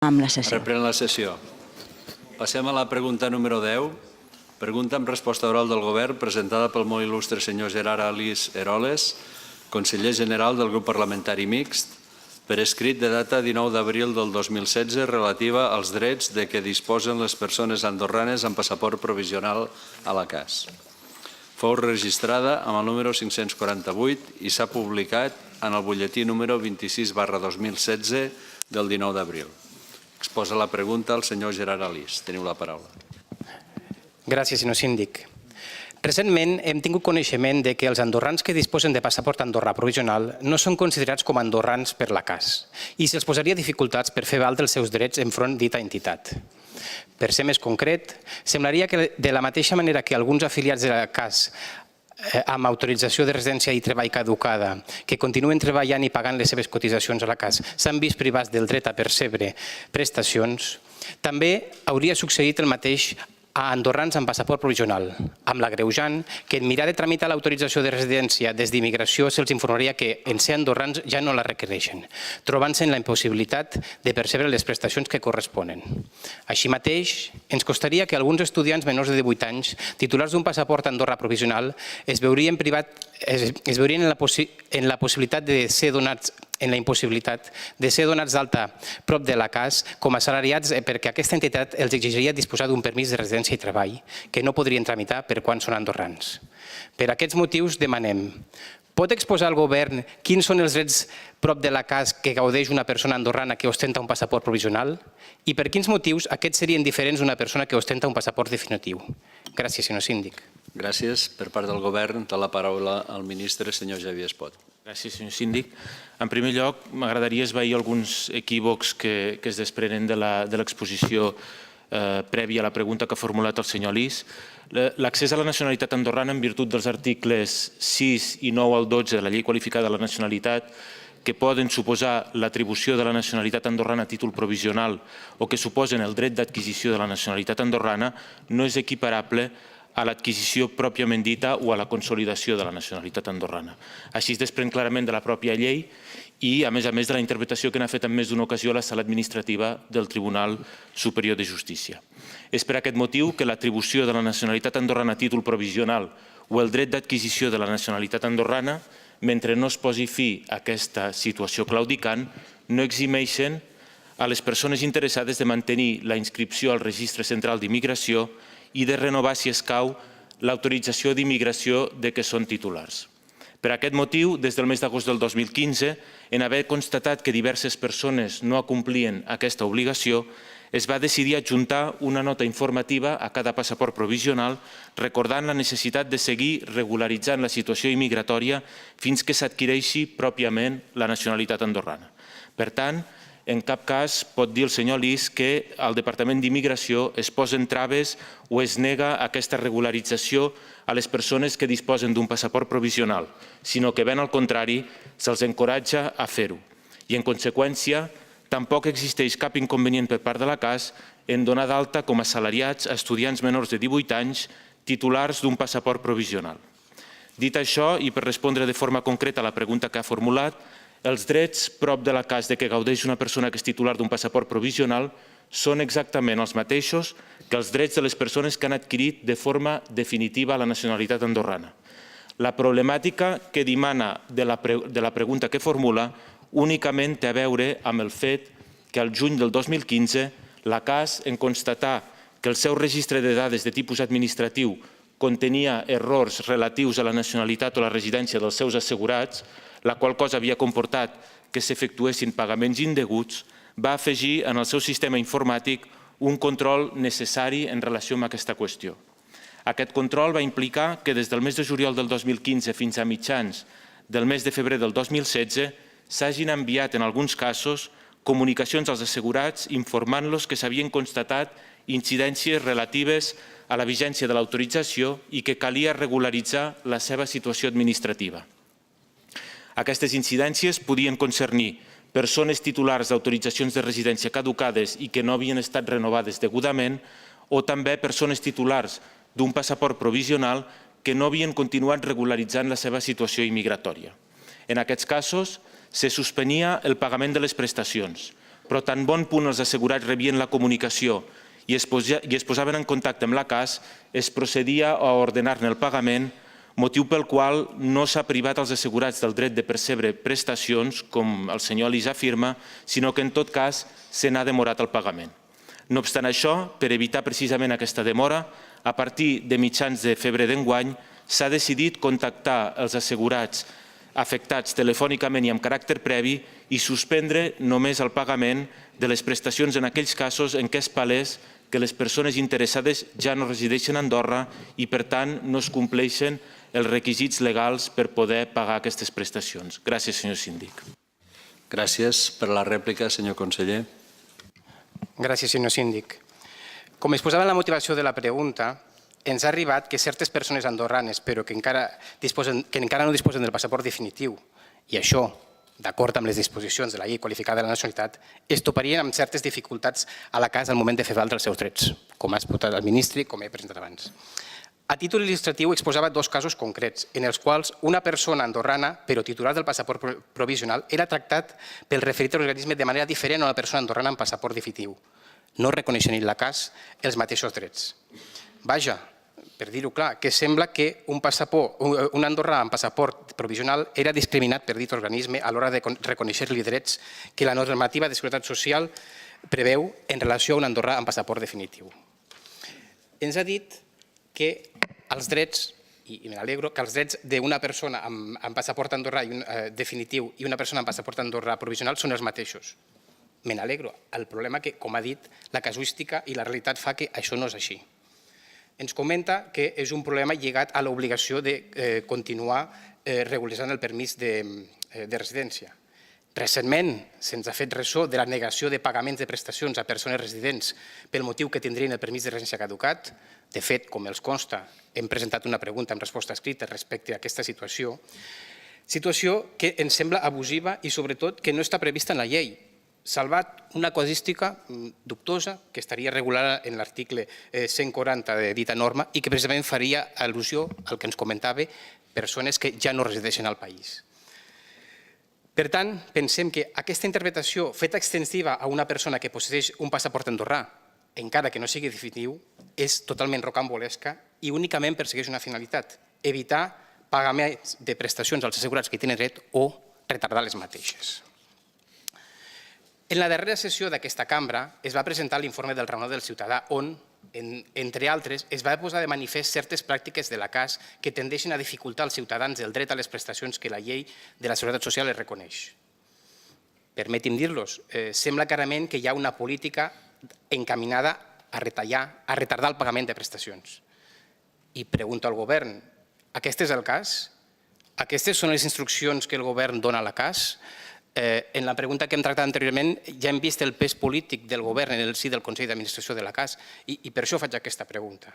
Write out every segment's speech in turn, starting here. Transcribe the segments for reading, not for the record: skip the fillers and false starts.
amb la sessió. Reprèn la sessió. Passem a la pregunta número 10. Pregunta amb resposta oral del Govern presentada pel molt il·lustre senyor Gerard Alís Eroles, conseller general del grup parlamentari mixt, per escrit de data 19 d'abril del 2016 relativa als drets de què disposen les persones andorranes amb passaport provisional a la CAS. Fou registrada amb el número 548 i s'ha publicat en el butlletí número 26/2016 del 19 d'abril. Exposa la pregunta el senyor Gerard Alís. Teniu la paraula. Gràcies, senyor síndic. Recentment hem tingut coneixement de que els andorrans que disposen de passaport andorrà provisional no són considerats com a andorrans per la CAS i se'ls posaria dificultats per fer valdre els seus drets enfront d'ita entitat. Per ser més concret, semblaria que de la mateixa manera que alguns afiliats de la CAS amb autorització de residència i treball caducada, que continuen treballant i pagant les seves cotitzacions a la CAS, s'han vist privats del dret a percebre prestacions, també hauria succeït el mateix a andorrans amb passaport provisional, amb l'agreujant que en mirar de tramitar l'autorització de residència des d'immigració se'ls informaria que en ser andorrans ja no la requereixen, trobant-se en la impossibilitat de percebre les prestacions que corresponen. Així mateix, ens costaria que alguns estudiants menors de 18 anys, titulars d'un passaport andorrà provisional, es veurien en la possibilitat de ser donats en la impossibilitat de ser donats d'alta prop de la CAS com a assalariats perquè aquesta entitat els exigiria disposar d'un permís de residència i treball que no podrien tramitar per quan són andorrans. Per aquests motius demanem: pot exposar al govern quins són els drets prop de la CAS que gaudeix una persona andorrana que ostenta un passaport provisional i per quins motius aquests serien diferents d'una persona que ostenta un passaport definitiu? Gràcies, senyor síndic. Gràcies. Per part del Govern, té la paraula el ministre, senyor Xavier Espot. Gràcies, senyor síndic. En primer lloc, m'agradaria esvair alguns equívocs que es desprenen de l'exposició prèvia a la pregunta que ha formulat el senyor Alís. L'accés a la nacionalitat andorrana en virtut dels articles 6 i 9 al 12 de la Llei Qualificada de la Nacionalitat, que poden suposar l'atribució de la nacionalitat andorrana a títol provisional o que suposen el dret d'adquisició de la nacionalitat andorrana, no és equiparable a l'adquisició pròpiament dita o a la consolidació de la nacionalitat andorrana. Així es desprèn clarament de la pròpia llei i, a més de la interpretació que n'ha fet en més d'una ocasió la sala administrativa del Tribunal Superior de Justícia. És per aquest motiu que l'atribució de la nacionalitat andorrana a títol provisional o el dret d'adquisició de la nacionalitat andorrana, mentre no es posi fi a aquesta situació claudicant, no eximeixen a les persones interessades de mantenir la inscripció al Registre Central d'Immigració i de renovar, si escau, l'autorització d'immigració de què són titulars. Per aquest motiu, des del mes d'agost del 2015, en haver constatat que diverses persones no acomplien aquesta obligació, es va decidir adjuntar una nota informativa a cada passaport provisional recordant la necessitat de seguir regularitzant la situació immigratòria fins que s'adquireixi pròpiament la nacionalitat andorrana. Per tant, en cap cas pot dir el senyor Alís que al Departament d'Immigració es posen traves o es nega aquesta regularització a les persones que disposen d'un passaport provisional, sinó que ben al contrari, se'ls encoratja a fer-ho. I en conseqüència, tampoc existeix cap inconvenient per part de la CAS en donar d'alta com a assalariats a estudiants menors de 18 anys titulars d'un passaport provisional. Dit això, i per respondre de forma concreta a la pregunta que ha formulat, els drets prop de la CAS de què gaudeix una persona que és titular d'un passaport provisional són exactament els mateixos que els drets de les persones que han adquirit de forma definitiva la nacionalitat andorrana. La problemàtica que dimana de la pregunta que formula únicament té a veure amb el fet que al juny del 2015 la CAS, en constatar que el seu registre de dades de tipus administratiu contenia errors relatius a la nacionalitat o la residència dels seus assegurats, la qual cosa havia comportat que s'efectuessin pagaments indeguts, va afegir en el seu sistema informàtic un control necessari en relació amb aquesta qüestió. Aquest control va implicar que des del mes de juliol del 2015 fins a mitjans del mes de febrer del 2016 s'hagin enviat en alguns casos comunicacions als assegurats informant-los que s'havien constatat incidències relatives a la vigència de l'autorització i que calia regularitzar la seva situació administrativa. Aquestes incidències podien concernir persones titulars d'autoritzacions de residència caducades i que no havien estat renovades degudament o també persones titulars d'un passaport provisional que no havien continuat regularitzant la seva situació immigratòria. En aquests casos, se suspenia el pagament de les prestacions, però tan bon punt els assegurats rebien la comunicació i es posaven en contacte amb la CAS, es procedia a ordenar-ne el pagament, motiu pel qual no s'ha privat els assegurats del dret de percebre prestacions, com el senyor Alís afirma, sinó que en tot cas se n'ha demorat el pagament. No obstant això, per evitar precisament aquesta demora, a partir de mitjans de febrer d'enguany s'ha decidit contactar els assegurats afectats telefònicament i amb caràcter previ i suspendre només el pagament de les prestacions en aquells casos en què és palès que les persones interessades ja no resideixen a Andorra i, per tant, no es compleixen els requisits legals per poder pagar aquestes prestacions. Gràcies, senyor síndic. Gràcies. Per la rèplica, senyor conseller. Gràcies, senyor síndic. Com exposava en la motivació de la pregunta, ens ha arribat que certes persones andorranes, però que encara no disposen del passaport definitiu, i això, d'acord amb les disposicions de la llei qualificada de la nacionalitat, es toparien amb certes dificultats a la CAS al moment de fer valdre els seus drets, com ha exposat el ministre i com he presentat abans. A títol il·lustratiu exposava dos casos concrets, en els quals una persona andorrana, però titular del passaport provisional, era tractat pel referit organisme de manera diferent a una persona andorrana amb passaport definitiu, no reconeixent en la CAS els mateixos drets. Vaja, per dir-ho clar, que sembla que un andorrà amb passaport provisional era discriminat per dit organisme a l'hora de reconèixer-li drets que la normativa de seguretat social preveu en relació a un andorrà amb passaport definitiu. Ens ha dit que els drets, i m'alegro, que els drets d'una persona amb passaport andorrà definitiu i una persona amb passaport andorrà provisional són els mateixos. Me n'alegro. El problema que, com ha dit, la casuística i la realitat fa que això no és així. Ens comenta que és un problema lligat a l'obligació de continuar regularitzant el permís de residència. Recentment se'ns ha fet ressò de la negació de pagaments de prestacions a persones residents pel motiu que tindrien el permís de residència caducat. De fet, com els consta, hem presentat una pregunta amb resposta escrita respecte a aquesta situació que ens sembla abusiva i, sobretot, que no està prevista en la llei, salvat una casuística dubtosa que estaria regulada en l'article 140 de dita norma i que precisament faria al·lusió al que ens comentava persones que ja no resideixen al país. Per tant, pensem que aquesta interpretació feta extensiva a una persona que posseeix un passaport andorrà, encara que no sigui definitiu, és totalment rocambolesca i únicament persegueix una finalitat: evitar pagaments de prestacions als assegurats que tenen dret o retardar les mateixes. En la darrera sessió d'aquesta cambra es va presentar l'informe del Raonament del Ciutadà on, entre altres, es va posar de manifest certes pràctiques de la CAS que tendeixen a dificultar als ciutadans el dret a les prestacions que la llei de la Seguretat Social els reconeix. Permeti'm dir-los, sembla clarament que hi ha una política encaminada a retardar el pagament de prestacions. I pregunto al govern, aquest és el cas? Aquestes són les instruccions que el govern dona a la CAS? En la pregunta que hem tractat anteriorment ja hem vist el pes polític del govern en el si del Consell d'Administració de la CAS i per això faig aquesta pregunta.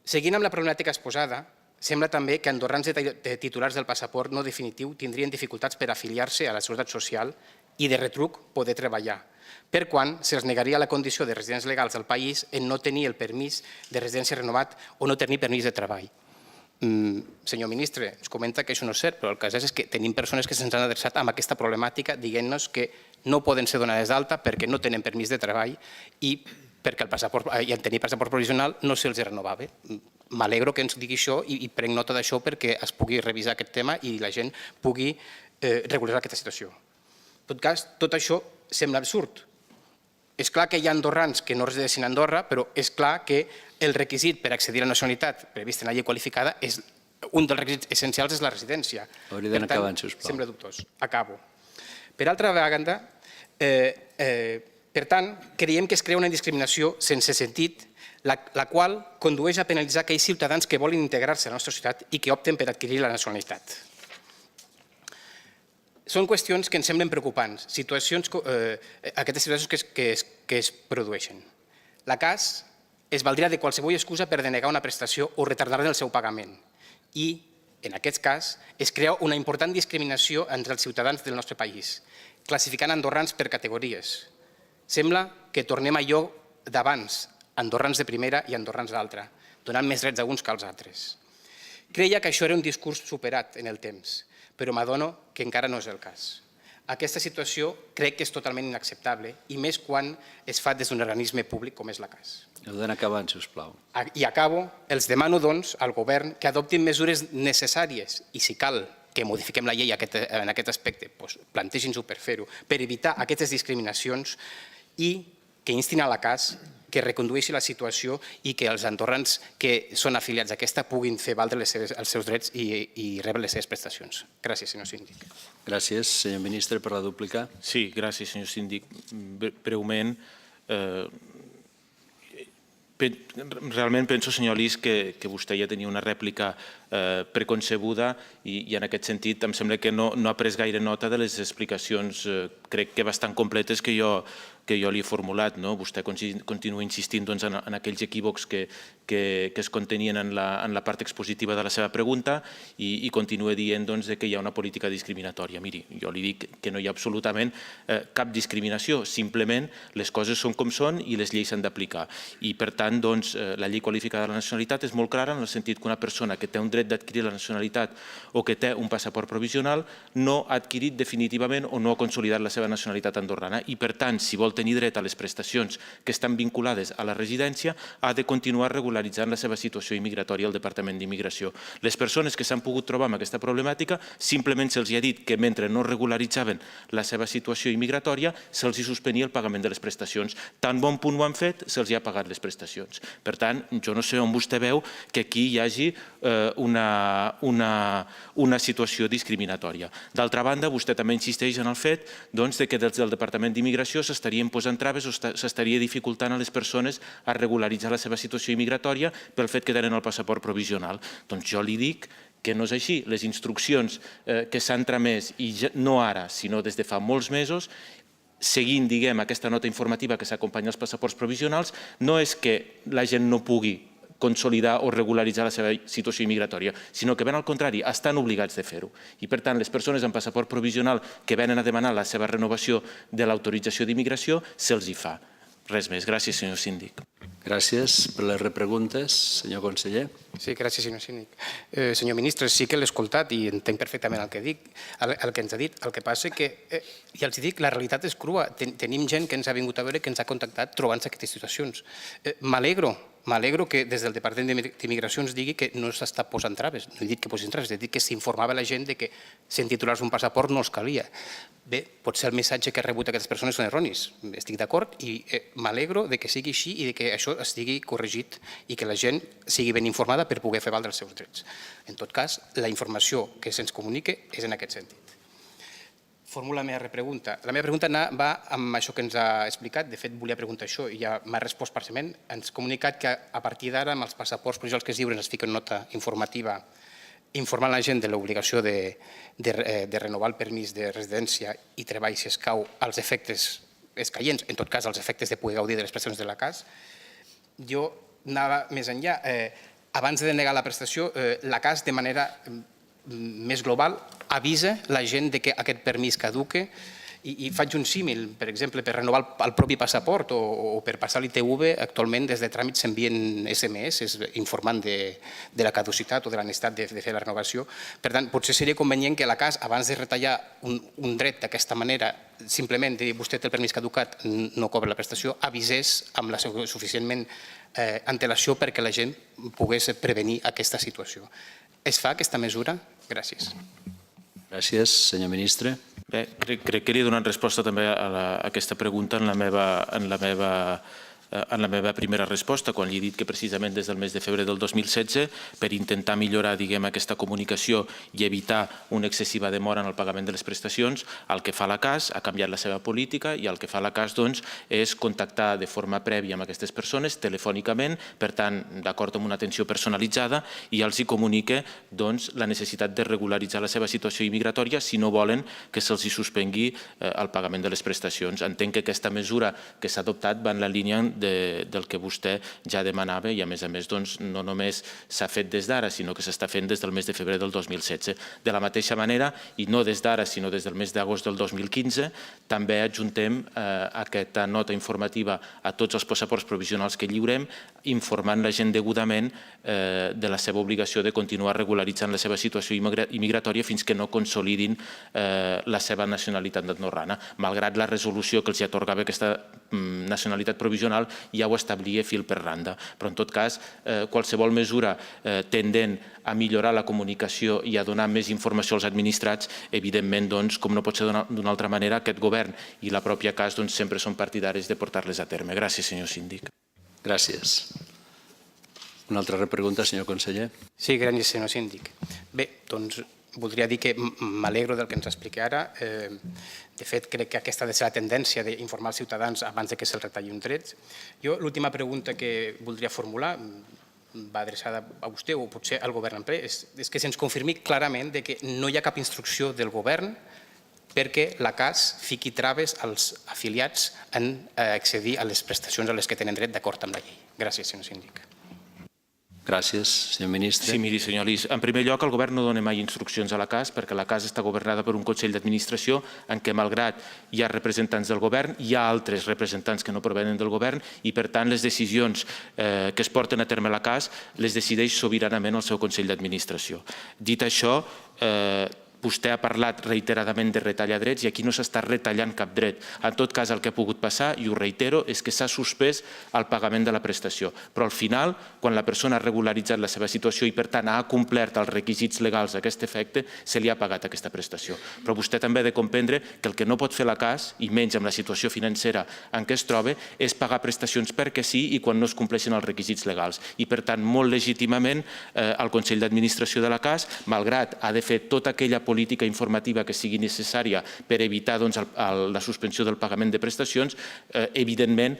Seguint amb la problemàtica exposada, sembla també que andorrans titulars del passaport no definitiu tindrien dificultats per afiliar-se a la Seguretat Social i de retruc poder treballar, per quan se'ls negaria la condició de residents legals al país en no tenir el permís de residència renovat o no tenir permís de treball. Senyor ministre, ens comenta que això no és cert, però el cas és que tenim persones que se'ns han adreçat amb aquesta problemàtica dient-nos que no poden ser donades d'alta perquè no tenen permís de treball i perquè en tenir passaport provisional no se'ls renovava. M'alegro que ens digui això i prenc nota d'això perquè es pugui revisar aquest tema i la gent pugui regularitzar aquesta situació. En tot cas, tot això sembla absurd. És clar que hi ha andorrans que no resideixen a Andorra, però és clar que el requisit per accedir a la nacionalitat previst en la llei qualificada, un dels requisits essencials és la residència. Hauria d'anar acabant, sisplau. Sembla dubtós. Acabo. Per altra banda, per tant, creiem que es crea una discriminació sense sentit, la qual condueix a penalitzar aquells ciutadans que volen integrar-se a la nostra societat i que opten per adquirir la nacionalitat. Són qüestions que ens semblen preocupants, aquestes situacions que es produeixen. La CAS es valdrà de qualsevol excusa per denegar una prestació o retardar el seu pagament i, en aquest cas, es crea una important discriminació entre els ciutadans del nostre país, classificant andorrans per categories. Sembla que tornem a allò d'abans, andorrans de primera i andorrans d'altra, donant més drets a uns que als altres. Creia que això era un discurs superat en el temps, però m'adono que encara no és el cas. Aquesta situació crec que és totalment inacceptable, i més quan es fa des d'un organisme públic com és la CAS. Heu d'anar acabant, sisplau. I acabo, els demano, doncs, al govern que adoptin mesures necessàries i, si cal, que modifiquem la llei en aquest aspecte, plantegin-s'ho per fer-ho, per evitar aquestes discriminacions i que instin a la CAS que recondueixi la situació i que els andorrans que són afiliats a aquesta puguin fer valdre els seus drets i rebre les seves prestacions. Gràcies, senyor síndic. Gràcies, senyor ministre, per la dúplica. Sí, gràcies, senyor síndic. Breument, realment penso, senyor Alís, que vostè ja tenia una rèplica preconcebuda i en aquest sentit em sembla que no ha pres gaire nota de les explicacions, crec que bastant completes que jo li he formulat. Vostè continua insistint en aquells equívocs que es contenien en la part expositiva de la seva pregunta i continua dient que hi ha una política discriminatòria. Miri, jo li dic que no hi ha absolutament cap discriminació, simplement les coses són com són i les lleis s'han d'aplicar. I per tant, la llei qualificada de la nacionalitat és molt clara en el sentit que una persona que té un dret d'adquirir la nacionalitat o que té un passaport provisional no ha adquirit definitivament o no ha consolidat la seva nacionalitat andorrana i, per tant, si vol tenir dret a les prestacions que estan vinculades a la residència, ha de continuar regularitzant la seva situació immigratòria al Departament d'Immigració. Les persones que s'han pogut trobar amb aquesta problemàtica, simplement se'ls ha dit que mentre no regularitzaven la seva situació immigratòria, se'ls suspenia el pagament de les prestacions. Tan bon punt ho han fet, se'ls ha pagat les prestacions. Per tant, jo no sé on vostè veu que aquí hi hagi una situació discriminatòria. D'altra banda, vostè també insisteix en el fet que des del Departament d'Immigració s'estarien posant traves o s'estaria dificultant a les persones a regularitzar la seva situació immigratòria pel fet que tenen el passaport provisional. Doncs jo li dic que no és així. Les instruccions que s'han tramès, i no ara, sinó des de fa molts mesos, seguint, aquesta nota informativa que s'acompanya als passaports provisionals, no és que la gent no pugui consolidar o regularitzar la seva situació immigratòria, sinó que ben al contrari, estan obligats de fer-ho. I per tant, les persones amb passaport provisional que venen a demanar la seva renovació de l'autorització d'immigració, se'ls hi fa. Res més. Gràcies, senyor síndic. Gràcies per les repreguntes. Senyor conseller. Sí, gràcies, senyor síndic. Senyor ministre, sí que l'he escoltat i entenc perfectament el que ens ha dit. El que passa que, ja els dic, la realitat és crua. Tenim gent que ens ha vingut a veure, que ens ha contactat trobant-se aquestes situacions. M'alegro que des del Departament d'Immigració ens digui que no s'està posant traves. No he dit que posin traves, he dit que s'informava la gent que sent titulars d'un passaport no els calia. Bé, potser el missatge que ha rebut aquestes persones són erronis. Estic d'acord i m'alegro que sigui així i que això estigui corregit i que la gent sigui ben informada per poder fer valdre els seus drets. En tot cas, la informació que se'ns comunica és en aquest sentit. Formulo la meva repregunta. La meva pregunta va amb això que ens ha explicat. De fet, volia preguntar això i ja m'ha respost parcialment. Ens ha comunicat que a partir d'ara, amb els passaports provisionals que es lliuren, es fica una nota informativa informant la gent de l'obligació de renovar el permís de residència i treball si escau als efectes escaients, en tot cas als efectes de poder gaudir de les prestacions de la CAS. Jo anava més enllà. Abans de denegar la prestació, la CAS de manera més global avisa la gent que aquest permís caduca i faig un símil, per exemple, per renovar el propi passaport o per passar l'ITV, actualment des de tràmit s'envien SMS informant de la caducitat o de la necessitat de fer la renovació. Per tant, potser seria convenient que la CAS, abans de retallar un dret d'aquesta manera, simplement de dir vostè té el permís caducat, no cobra la prestació, avisés amb la suficientment antelació perquè la gent pogués prevenir aquesta situació. Es fa aquesta mesura? Gràcies. Gràcies, senyor ministre. Bé, crec que li he donat resposta també a aquesta pregunta en la meva primera resposta, quan li he dit que precisament des del mes de febrer del 2016, per intentar millorar aquesta comunicació i evitar una excessiva demora en el pagament de les prestacions, el que fa la CAS ha canviat la seva política i el que fa la CAS és contactar de forma prèvia amb aquestes persones telefònicament, per tant, d'acord amb una atenció personalitzada, i els hi comunica la necessitat de regularitzar la seva situació immigratòria si no volen que se'ls suspengui el pagament de les prestacions. Entenc que aquesta mesura que s'ha adoptat va en la línia del que vostè ja demanava i, a més, no només s'ha fet des d'ara, sinó que s'està fent des del mes de febrer del 2016. De la mateixa manera, i no des d'ara, sinó des del mes d'agost del 2015, també adjuntem aquesta nota informativa a tots els passaports provisionals que lliurem informant la gent degudament de la seva obligació de continuar regularitzant la seva situació immigratòria fins que no consolidin la seva nacionalitat andorrana. Malgrat la resolució que els atorgava aquesta nacionalitat provisional ja ho establia fil per randa. Però en tot cas, qualsevol mesura tendent a millorar la comunicació i a donar més informació als administrats, evidentment, com no pot ser d'una altra manera, aquest govern i la pròpia CAS sempre són partidaris de portar-les a terme. Gràcies, senyor síndic. Gràcies. Una altra repregunta, senyor conseller. Sí, gràcies, senyor síndic. Bé, doncs voldria dir que m'alegro del que ens explica ara. De fet, crec que aquesta ha de ser la tendència d'informar els ciutadans abans que se'ls retalli un dret. Jo l'última pregunta que voldria formular va adreçada a vostè o potser al govern en ple, és que se'ns confirmi clarament que no hi ha cap instrucció del govern perquè la CAS fiqui traves als afiliats en accedir a les prestacions a les que tenen dret d'acord amb la llei. Gràcies, senyor síndic. Gràcies, senyor ministre. Sí, miri, senyor Lis, en primer lloc, el govern no dona mai instruccions a la CAS perquè la CAS està governada per un Consell d'Administració en què, malgrat hi ha representants del govern, hi ha altres representants que no provenen del govern i, per tant, les decisions que es porten a terme a la CAS les decideix sobiranament el seu Consell d'Administració. Dit això, vostè ha parlat reiteradament de retallar drets i aquí no s'està retallant cap dret. En tot cas, el que ha pogut passar, i ho reitero, és que s'ha suspès el pagament de la prestació. Però al final, quan la persona ha regularitzat la seva situació i, per tant, ha complert els requisits legals a aquest efecte, se li ha pagat aquesta prestació. Però vostè també ha de comprendre que el que no pot fer la CAS, i menys amb la situació financera en què es troba, és pagar prestacions perquè sí i quan no es compleixen els requisits legals. I, per tant, molt legítimament, el Consell d'Administració de la CAS, malgrat ha de fer tota aquella política informativa que sigui necessària per evitar la suspensió del pagament de prestacions, evidentment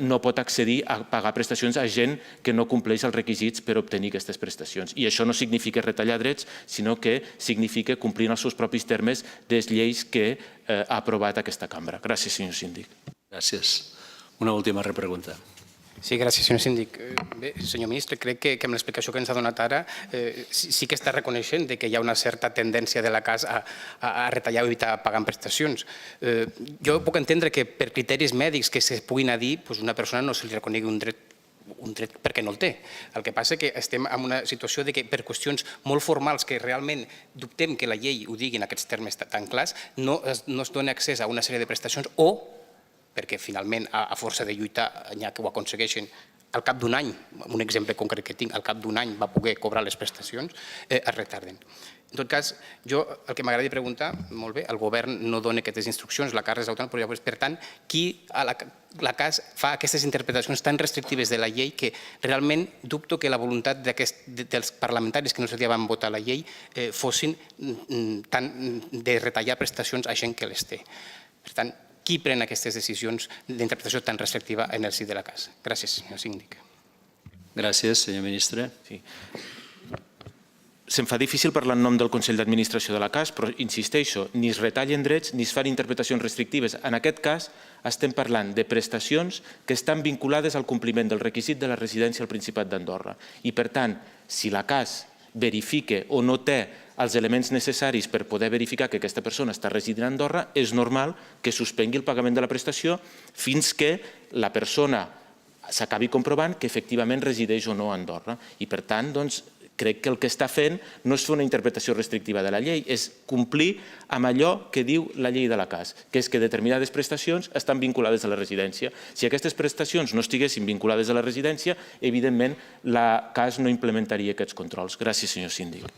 no pot accedir a pagar prestacions a gent que no compleix els requisits per obtenir aquestes prestacions. I això no significa retallar drets, sinó que significa complir els seus propis termes de les lleis que ha aprovat aquesta cambra. Gràcies, senyor síndic. Gràcies. Una última repregunta. Sí, gràcies, senyor síndic. Bé, senyor ministre, crec que amb l'explicació que ens ha donat ara sí que està reconeixent que hi ha una certa tendència de la CAS a retallar o evitar pagar prestacions. Jo puc entendre que per criteris mèdics que se puguin a dir, una persona no se li reconegui un dret perquè no el té. El que passa és que estem en una situació que per qüestions molt formals que realment dubtem que la llei ho digui en aquests termes tan clars, no es dona accés a una sèrie de prestacions o perquè finalment a força de lluitar ja que ho aconsegueixen, al cap d'un any, un exemple concret que tinc, al cap d'un any va poder cobrar les prestacions, es retarden. En tot cas, jo el que m'agradaria preguntar, molt bé, el govern no dona aquestes instruccions, la CAS és autònoma, però llavors, per tant, qui a la CAS fa aquestes interpretacions tan restrictives de la llei que realment dubto que la voluntat dels parlamentaris que no se van votar la llei fossin de retallar prestacions a gent que les té. Per tant, qui pren aquestes decisions d'interpretació tan restrictiva en el si de la CAS? Gràcies, senyor síndic. Gràcies, senyor ministre. Se'm fa difícil parlar en nom del Consell d'Administració de la CAS, però insisteixo, ni es retallen drets ni es fan interpretacions restrictives. En aquest cas estem parlant de prestacions que estan vinculades al compliment del requisit de la residència al Principat d'Andorra. I per tant, si la CAS verifica o no té els elements necessaris per poder verificar que aquesta persona està residint a Andorra, és normal que suspengui el pagament de la prestació fins que la persona s'acabi comprovant que efectivament resideix o no a Andorra. I per tant, crec que el que està fent no és fer una interpretació restrictiva de la llei, és complir amb allò que diu la llei de la CAS, que és que determinades prestacions estan vinculades a la residència. Si aquestes prestacions no estiguessin vinculades a la residència, evidentment la CAS no implementaria aquests controls. Gràcies, senyor síndic.